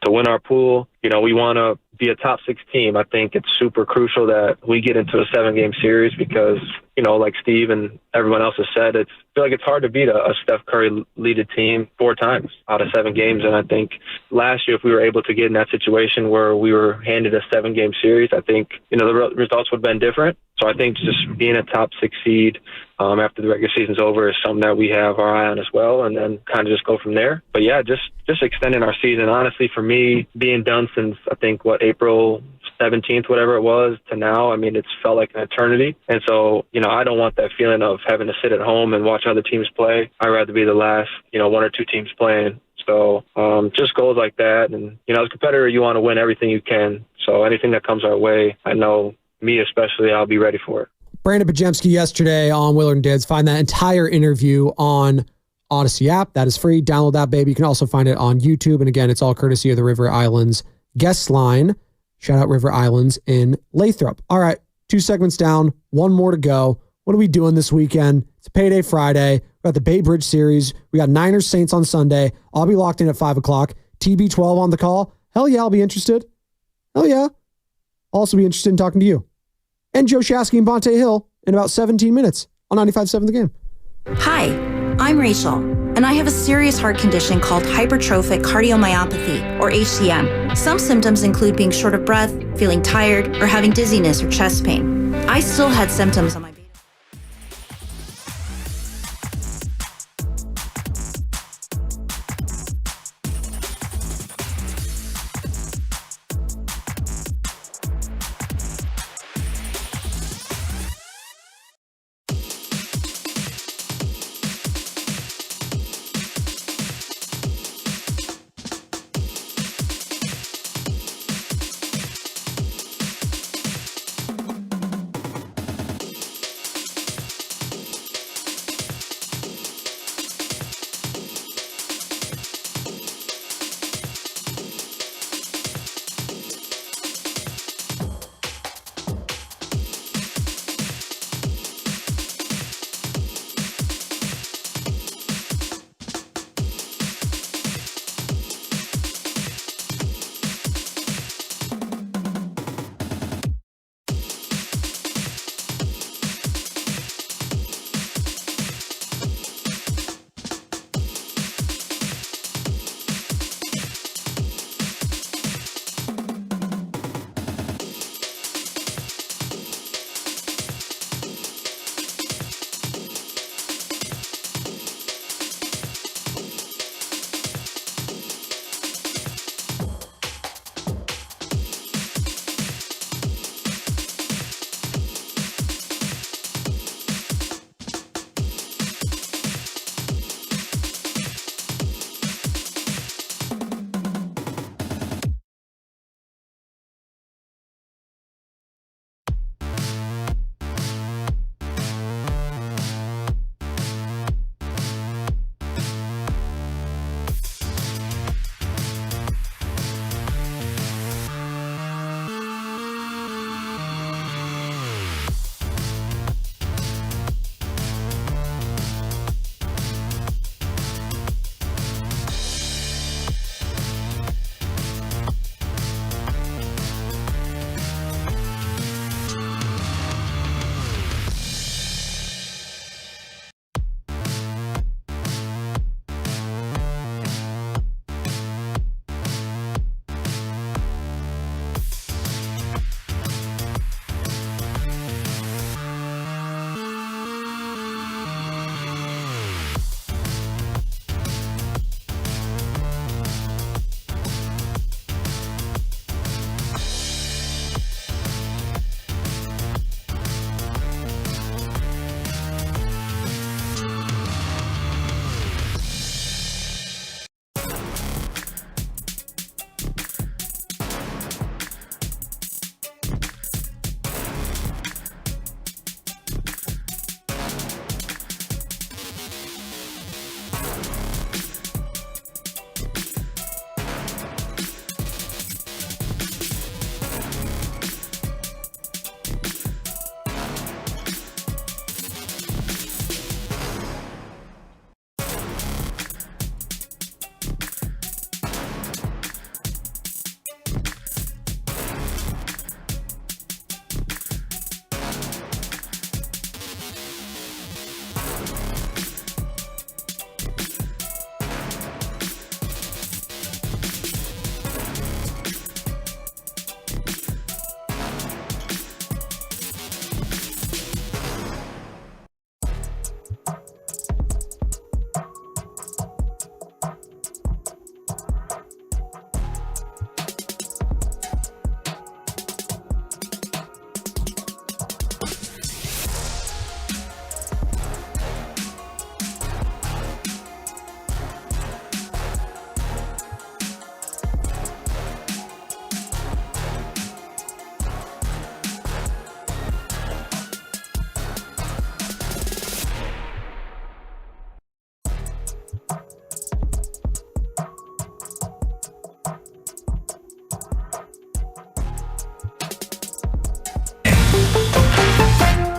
Speaker 9: win our pool. We want to be a top 6 team. I think it's super crucial that we get into a 7-game series because, like Steve and everyone else has said, I feel like it's hard to beat a Steph Curry leaded team 4 times out of 7 games. And I think last year, if we were able to get in that situation where we were handed a 7-game series, I think, the results would have been different. So I think just being a top 6 seed after the regular season's over is something that we have our eye on as well, and then kind of just go from there. But yeah, just extending our season. Honestly, for me, being done since I think April 17th, whatever it was, to now, it's felt like an eternity. And so, I don't want that feeling of having to sit at home and watch other teams play. I'd rather be the last, 1 or 2 teams playing. So just goals like that. And, as a competitor, you want to win everything you can. So anything that comes our way, I know me especially, I'll be ready for it.
Speaker 3: Brandon Pajemski yesterday on Willard and Dids. Find that entire interview on Odyssey app. That is free. Download that, baby. You can also find it on YouTube. And again, it's all courtesy of the River Islands guest line. Shout out River Islands in Lathrop. All right, 2 segments down, 1 more to go. What are we doing this weekend? It's Payday Friday. We got the Bay Bridge Series. We got Niners Saints on Sunday. I'll be locked in at 5 o'clock. TB12 on the call. Hell yeah, I'll be interested. Hell yeah. I'll also be interested in talking to you. And Joe Shasky and Bonte Hill in about 17 minutes on 95.7 The Game.
Speaker 10: Hi, I'm Rachel, and I have a serious heart condition called hypertrophic cardiomyopathy, or HCM. Some symptoms include being short of breath, feeling tired, or having dizziness or chest pain. I still had symptoms on my beta.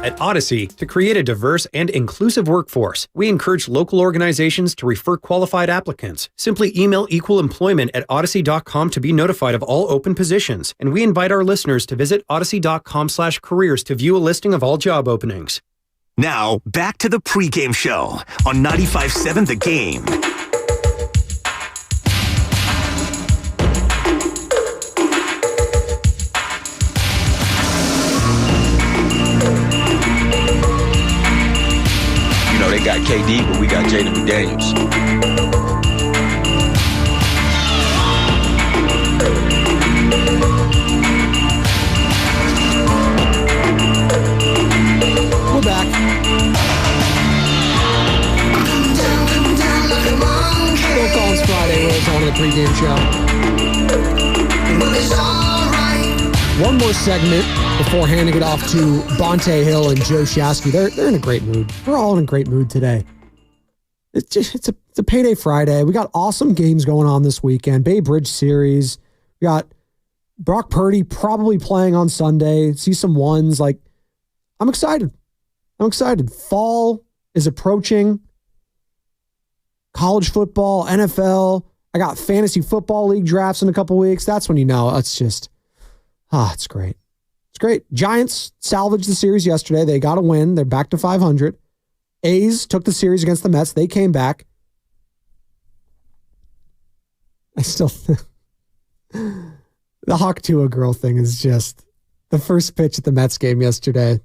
Speaker 11: At Odyssey, to create a diverse and inclusive workforce, we encourage local organizations to refer qualified applicants. Simply email equalemployment@odyssey.com to be notified of all open positions, and we invite our listeners to visit odyssey.com/careers to view a listing of all job openings.
Speaker 1: Now, back to the pregame show on 95.7 The Game.
Speaker 12: You know, they got KD, but we got Jaden McDaniels.
Speaker 3: We're back. Phil Collins Friday rolls on the pregame show. One more segment before handing it off to Bonte Hill and Joe Shasky. They're in a great mood. We're all in a great mood today. It's a payday Friday. We got awesome games going on this weekend. Bay Bridge series. We got Brock Purdy probably playing on Sunday. See some ones. Like, I'm excited. Fall is approaching. College football, NFL. I got fantasy football league drafts in a couple weeks. That's when you know it's just, it's great. It's great. Giants salvaged the series yesterday. They got a win. They're back to 500. A's took the series against the Mets. They came back. I still the Hawk Tua girl thing is just the first pitch at the Mets game yesterday.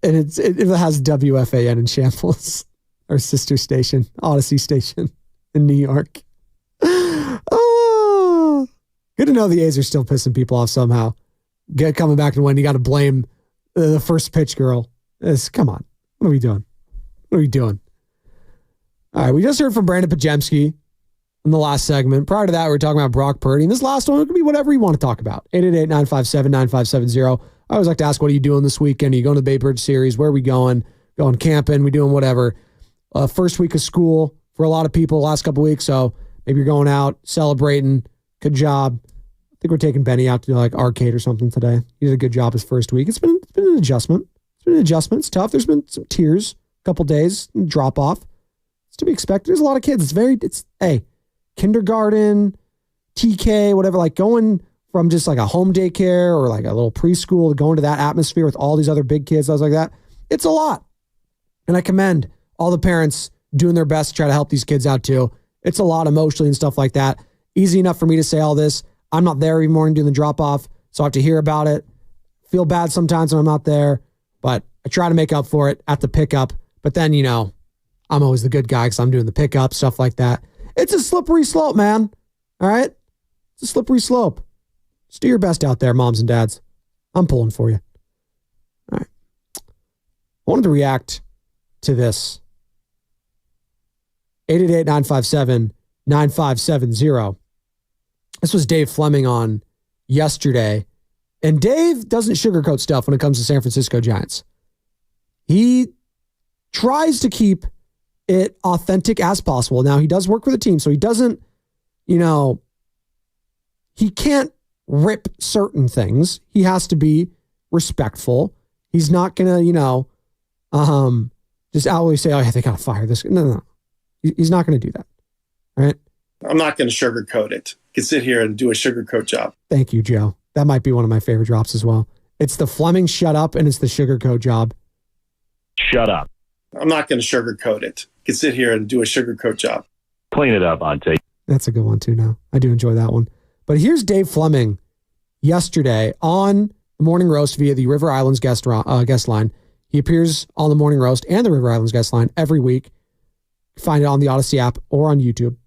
Speaker 3: And it has WFAN in shambles, our sister station, Odyssey station in New York. Oh, good to know the A's are still pissing people off somehow. Coming back to win, you got to blame the first pitch girl. Come on. What are we doing? All right, we just heard from Brandon Pajemski in the last segment. Prior to that, we were talking about Brock Purdy. And this last one, it could be whatever you want to talk about. 888-957-9570. I always like to ask, what are you doing this weekend? Are you going to the Bay Bridge series? Where are we going? Going camping? We doing whatever. First week of school for a lot of people the last couple weeks. So maybe you're going out, celebrating. Good job. I think we're taking Benny out to like arcade or something today. He did a good job his first week. It's been an adjustment. It's tough. There's been some tears, a couple days, drop off. It's to be expected. There's a lot of kids. Kindergarten, TK, whatever, like going from just like a home daycare or like a little preschool to go into that atmosphere with all these other big kids, I was like that. It's a lot. And I commend all the parents doing their best to try to help these kids out too. It's a lot emotionally and stuff like that. Easy enough for me to say all this. I'm not there every morning doing the drop off, so I have to hear about it. Feel bad sometimes when I'm not there, but I try to make up for it at the pickup. But then, I'm always the good guy because I'm doing the pickup, stuff like that. It's a slippery slope, man. All right? It's a slippery slope. Just do your best out there, moms and dads. I'm pulling for you. All right. I wanted to react to this. 888-957-9570. This was Dave Fleming on yesterday. And Dave doesn't sugarcoat stuff when it comes to San Francisco Giants. He tries to keep it authentic as possible. Now, he does work with a team, so he doesn't, he can't rip certain things. He has to be respectful. He's not going to, just always say, they got to fire this. No. He's not going to do that. All right?
Speaker 13: I'm not going to sugarcoat it. You can sit here and do a sugarcoat job.
Speaker 3: Thank you, Joe. That might be one of my favorite drops as well. It's the Fleming shut up and it's the sugarcoat job.
Speaker 14: Shut up.
Speaker 13: I'm not going to sugarcoat it. You can sit here and do a sugarcoat job.
Speaker 14: Clean it up, Ante.
Speaker 3: That's a good one too now. I do enjoy that one. But here's Dave Fleming yesterday on the Morning Roast via the River Islands guest line. He appears on the Morning Roast and the River Islands guest line every week. Find it on the Odyssey app or on YouTube.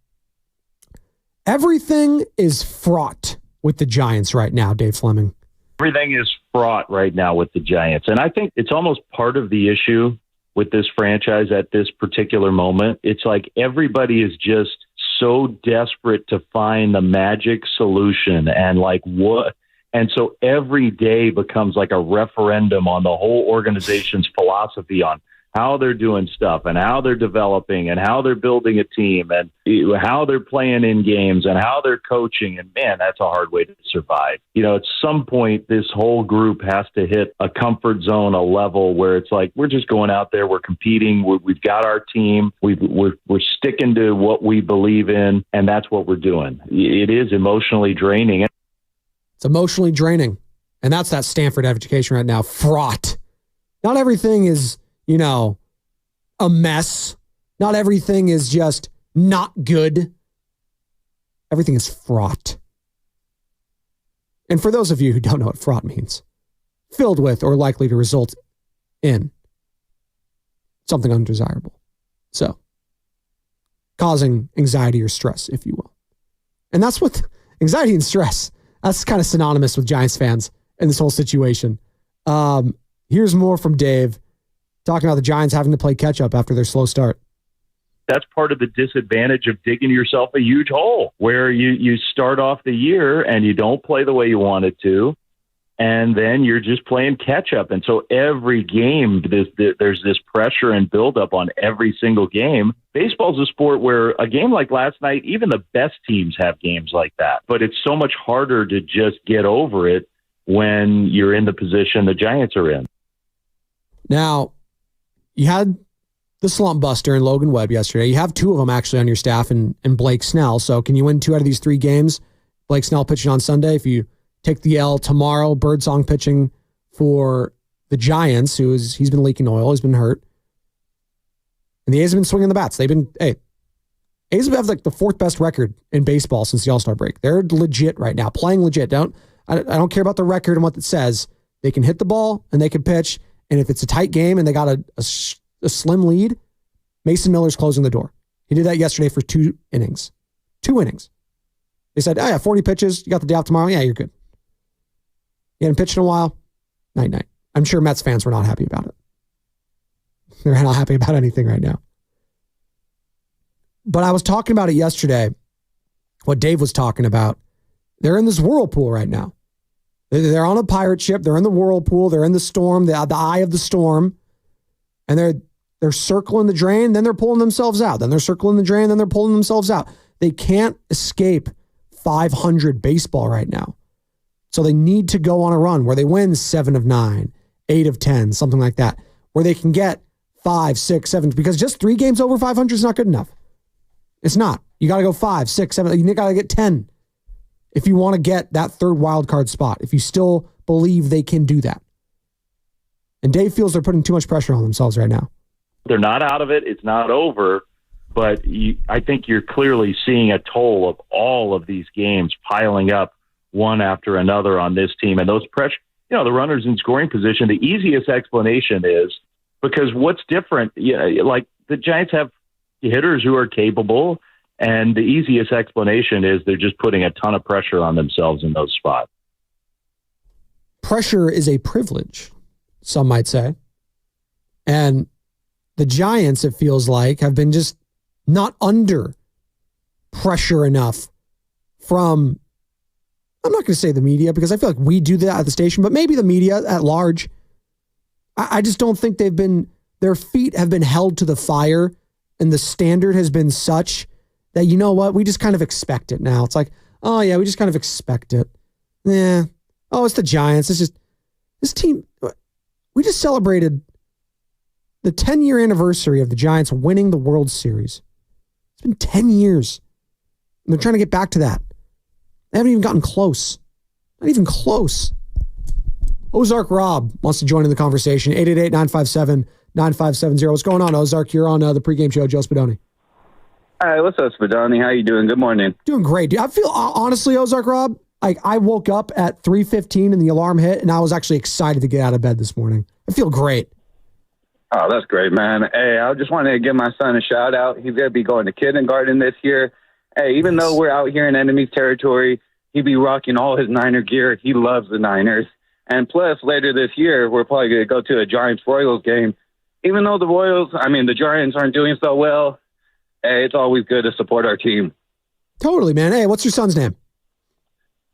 Speaker 3: Everything is fraught with the Giants right now, Dave Fleming.
Speaker 14: Everything is fraught right now with the Giants. And I think it's almost part of the issue with this franchise at this particular moment. It's like everybody is just so desperate to find the magic solution and like what. And so every day becomes like a referendum on the whole organization's philosophy on how they're doing stuff and how they're developing and how they're building a team and how they're playing in games and how they're coaching. And man, that's a hard way to survive. At some point, this whole group has to hit a comfort zone, a level where it's like, we're just going out there, we're competing, we've got our team, we're sticking to what we believe in, and that's what we're doing. It is emotionally draining.
Speaker 3: It's emotionally draining. And that's that Stanford education right now, fraught. Not everything is, a mess. Not everything is just not good. Everything is fraught. And for those of you who don't know what fraught means, filled with or likely to result in something undesirable. So, causing anxiety or stress, if you will. And that's what anxiety and stress, that's kind of synonymous with Giants fans in this whole situation. Here's more from Dave talking about the Giants having to play catch up after their slow start.
Speaker 14: That's part of the disadvantage of digging yourself a huge hole where you start off the year and you don't play the way you wanted to. And then you're just playing catch up. And so every game, there's this pressure and buildup on every single game. Baseball's a sport where a game like last night, even the best teams have games like that. But it's so much harder to just get over it when you're in the position the Giants are in.
Speaker 3: Now, you had the slump buster and Logan Webb yesterday. You have two of them actually on your staff and Blake Snell. So can you win 2 out of these 3 games? Blake Snell pitching on Sunday. If you take the L tomorrow, Birdsong pitching for the Giants, he's been leaking oil. He's been hurt. And the A's have been swinging the bats. A's have like the 4th best record in baseball since the All-Star break. They're legit right now, playing legit. I don't care about the record and what it says. They can hit the ball and they can pitch. And if it's a tight game and they got a slim lead, Mason Miller's closing the door. He did that yesterday for 2 innings. 2 innings. They said, oh yeah, 40 pitches. You got the day off tomorrow. Yeah, you're good. You hadn't pitched in a while. Night. I'm sure Mets fans were not happy about it. They're not happy about anything right now. But I was talking about it yesterday, what Dave was talking about. They're in this whirlpool right now. They're on a pirate ship. They're in the whirlpool. They're in the storm, the eye of the storm. And they're circling the drain, then they're pulling themselves out. Then they're circling the drain, then they're pulling themselves out. They can't escape 500 baseball right now. So they need to go on a run where they win 7 of 9, 8 of 10, something like that, where they can get 5, 6, 7, because just 3 games over 500 is not good enough. It's not. You got to go 5, 6, 7. You got to get 10 if you want to get that 3rd wild card spot, if you still believe they can do that. And Dave feels they're putting too much pressure on themselves right now.
Speaker 14: They're not out of it. It's not over. But I think you're clearly seeing a toll of all of these games piling up one after another on this team. And those pressure, the runners in scoring position, the easiest explanation is because what's different, like the Giants have hitters who are capable, and the easiest explanation is they're just putting a ton of pressure on themselves in those spots.
Speaker 3: Pressure is a privilege, some might say. And the Giants, it feels like, have been just not under pressure enough from, I'm not going to say the media because I feel like we do that at the station, but maybe the media at large. I just don't think their feet have been held to the fire and the standard has been such that, you know what, we just kind of expect it now. It's like, oh yeah, we just kind of expect it. Yeah. Oh, it's the Giants. It's just, this team, we just celebrated the 10-year anniversary of the Giants winning the World Series. It's been 10 years. And they're trying to get back to that. They haven't even gotten close. Not even close. Ozark Rob wants to join in the conversation. 888-957-9570. What's going on, Ozark? You're on the pregame show, Joe Spadoni.
Speaker 15: Hi, what's up, Spadoni? How you doing? Good morning.
Speaker 3: Doing great, dude. I feel, honestly, Ozark Rob, I woke up at 3:15 and the alarm hit, and I was actually excited to get out of bed this morning. I feel great.
Speaker 15: Oh, that's great, man. Hey, I just wanted to give my son a shout out. He's going to be going to kindergarten this year. Hey, even though we're out here in enemy territory, he be rocking all his Niner gear. He loves the Niners. And plus, later this year, we're probably going to go to a Giants-Royals game. Even though the Giants aren't doing so well, hey, it's always good to support our team.
Speaker 3: Totally, man. Hey, what's your son's name?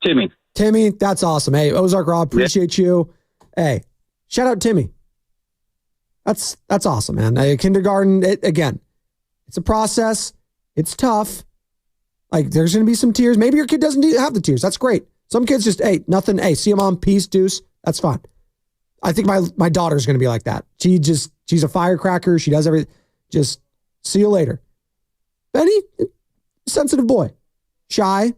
Speaker 15: Timmy.
Speaker 3: Timmy, that's awesome. Hey, Ozark Rob, appreciate you. Hey, shout out Timmy. That's awesome, man. Kindergarten, it's a process. It's tough. Like, there's going to be some tears. Maybe your kid doesn't have the tears. That's great. Some kids just, hey, nothing. Hey, see you, mom. Peace, deuce. That's fine. I think my daughter's going to be like that. She's a firecracker. She does everything. Just see you later. Benny, sensitive boy, shy.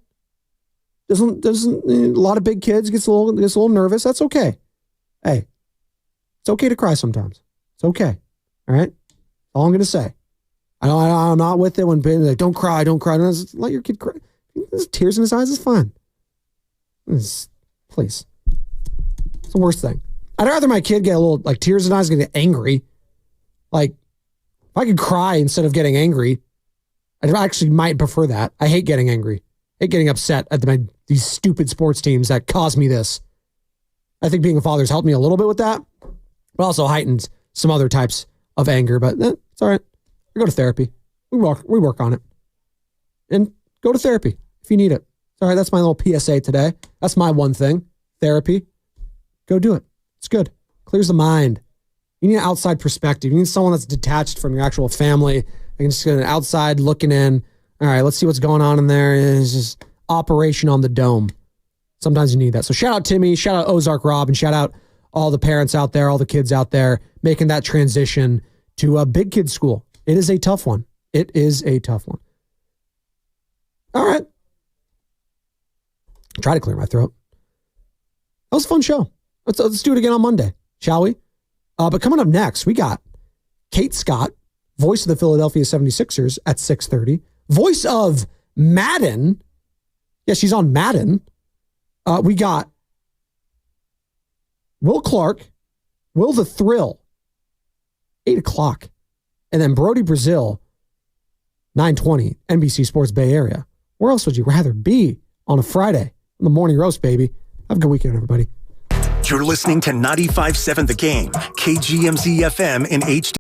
Speaker 3: Doesn't a lot of big kids gets a little nervous. That's okay. Hey, it's okay to cry sometimes. It's okay. All right? All I'm going to say. I'm not with it when people like, don't cry. Just let your kid cry. There's tears in his eyes is fine. Please. It's the worst thing. I'd rather my kid get a little, like, tears in his eyes and get angry. Like, if I could cry instead of getting angry, I actually might prefer that. I hate getting angry. I hate getting upset at these stupid sports teams that caused me this. I think being a father's helped me a little bit with that, but also heightened some other types of anger. But it's all right. We go to therapy. We work on it. And go to therapy if you need it. All right, that's my little PSA today. That's my one thing. Therapy. Go do it. It's good. Clears the mind. You need an outside perspective. You need someone that's detached from your actual family. You can just get an outside looking in. All right, let's see what's going on in there. It's just operation on the dome. Sometimes you need that. So shout out Timmy, shout out Ozark Rob, and shout out all the parents out there, all the kids out there making that transition to a big kid school. It is a tough one. It is a tough one. All right. Try to clear my throat. That was a fun show. Let's do it again on Monday, shall we? But coming up next, we got Kate Scott, voice of the Philadelphia 76ers at 6:30. Voice of Madden. Yeah, she's on Madden. We got Will Clark, Will the Thrill, 8 o'clock. And then Brody Brazil, 9:20, NBC Sports Bay Area. Where else would you rather be on a Friday? On the morning roast, baby. Have a good weekend, everybody.
Speaker 1: You're listening to 95.7 The Game, KGMZ FM in HD.